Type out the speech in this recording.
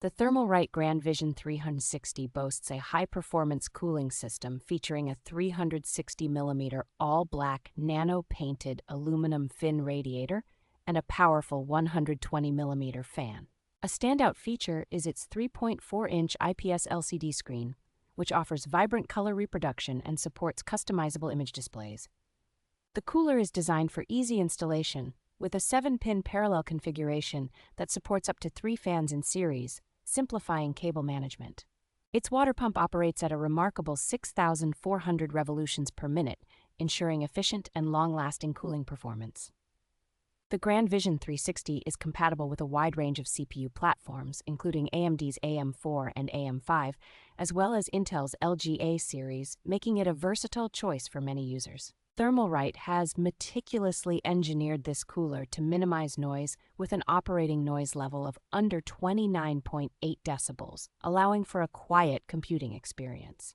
The Thermalright Grand Vision 360 boasts a high-performance cooling system featuring a 360mm all-black nano-painted aluminum fin radiator and a powerful 120mm fan. A standout feature is its 3.4-inch IPS LCD screen, which offers vibrant color reproduction and supports customizable image displays. The cooler is designed for easy installation, with a 7-pin parallel configuration that supports up to 3 fans in series, simplifying cable management. Its water pump operates at a remarkable 6,400 revolutions per minute, ensuring efficient and long-lasting cooling performance. The Grand Vision 360 is compatible with a wide range of CPU platforms, including AMD's AM4 and AM5, as well as Intel's LGA series, making it a versatile choice for many users. Thermalright has meticulously engineered this cooler to minimize noise with an operating noise level of under 29.8 decibels, allowing for a quiet computing experience.